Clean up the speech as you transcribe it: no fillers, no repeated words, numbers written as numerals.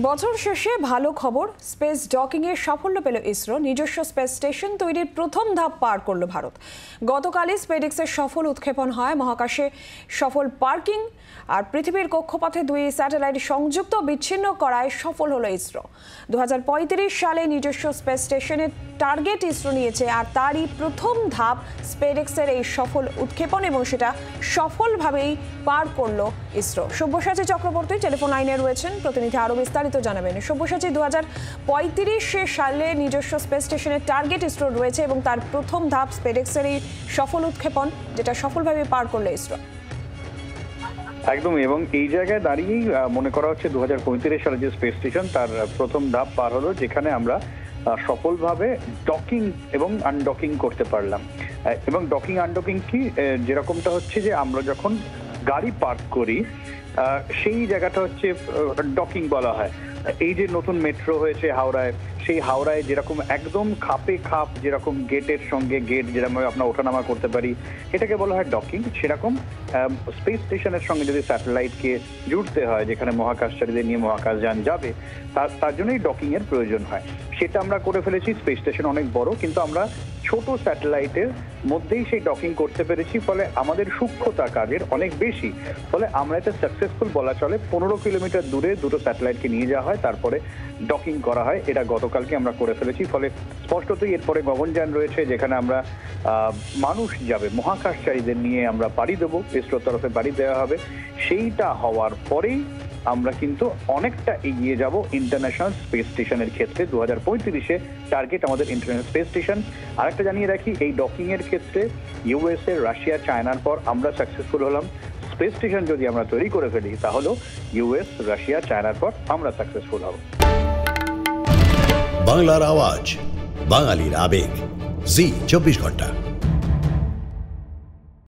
বছর শেষে ভালো খবর, স্পেস ডকিং এর সাফল্য পেল ইসরো। নিজস্ব স্পেস স্টেশন তৈরির প্রথম ধাপ পার করল ভারত। গতকালই স্পেডেক্সের সফল উৎক্ষেপণ হয়, মহাকাশে সফল পার্কিং আর পৃথিবীর কক্ষপথে দুই স্যাটেলাইট সংযুক্ত বিচ্ছিন্ন করায় সফল হলো ইসরো। 2035 সালে নিজস্ব স্পেস স্টেশনের টার্গেট ইসরো নিয়েছে, আর তারই প্রথম ধাপ স্পেডেক্সের এই সফল উৎক্ষেপণ, এবং সেটা সফলভাবেই পার করলো ইসরো। সব্যসাচী চক্রবর্তী টেলিফোন লাইনে রয়েছেন, প্রতিনিধি আরো বিস্তারিত জানাবেন। সব্যসাচী, 2035 সালে নিজস্ব স্পেস স্টেশনের টার্গেট ইসরো রয়েছে এবং তার প্রথম ধাপ স্পেডেক্সের এই সফল উৎক্ষেপণ, যেটা সফলভাবে পার করলো ইসরো। একদমই, এবং এই জায়গায় দাঁড়িয়েই মনে করা হচ্ছে 2035 সালে যে স্পেস স্টেশন তার প্রথম ধাপ পার হলো, যেখানে আমরা সফলভাবে ডকিং এবং আনডকিং করতে পারলাম। এবং ডকিং আনডকিং কি, যেরকমটা হচ্ছে যে আমরা যখন গাড়ি পার্ক করি সেই জায়গাটা হচ্ছে ডকিং বলা হয়। এই যে নতুন মেট্রো হয়েছে হাওড়ায়, সেই হাওড়ায় যেরকম একদম খাপে খাপ, যেরকম গেটের সঙ্গে গেট যেরকম আমরা ওঠানামা করতে পারি, এটাকে বলা হয় ডকিং। সেরকম স্পেস স্টেশনের সঙ্গে যদি স্যাটেলাইটকে জুড়তে হয়, যেখানে মহাকাশচারীদের নিয়ে মহাকাশযান যাবে, তার জন্যই ডকিং এর প্রয়োজন হয়। সেটা আমরা করে ফেলেছি। স্পেস স্টেশন অনেক বড়, কিন্তু আমরা ছোট স্যাটেলাইটের মধ্যেই সেই ডকিং করতে পেরেছি, ফলে আমাদের সূক্ষ্মতা কাজের অনেক বেশি। ফলে আমরা এটা সাকসেসফুল বলা চলে। 15 কিলোমিটার দূরে দুটো স্যাটেলাইটকে নিয়ে যাওয়া হয়, তারপরে ডকিং করা হয়। এটা গতকালকে আমরা করে ফেলেছি। ফলে স্পষ্টতই এরপরে গগনযান রয়েছে, যেখানে আমরা মানুষ যাবে, মহাকাশচারীদের নিয়ে আমরা পাড়ি দেবো, ইসরোর তরফে পাড়ি দেওয়া হবে। সেইটা হওয়ার পরেই আমরা কিন্তু অনেকটা এগিয়ে যাব ইন্টারন্যাশনাল স্পেস স্টেশনের ক্ষেত্রে। 2035-এ টার্গেট আমাদের ইন্টারন্যাশনাল স্পেস স্টেশন। আরেকটা জানিয়ে রাখি, এই ডকিং এর ক্ষেত্রে ইউএসএ, রাশিয়া, চায়নার পর আমরা সাকসেসফুল হলাম। স্পেস স্টেশন যদি আমরা তৈরি করে ফেলি, তাহলে ইউএস, রাশিয়া, চায়নার পর আমরা সাকসেসফুল হব। বাংলার আওয়াজ, বাঙালির আবেগ, জি 24 ঘন্টা।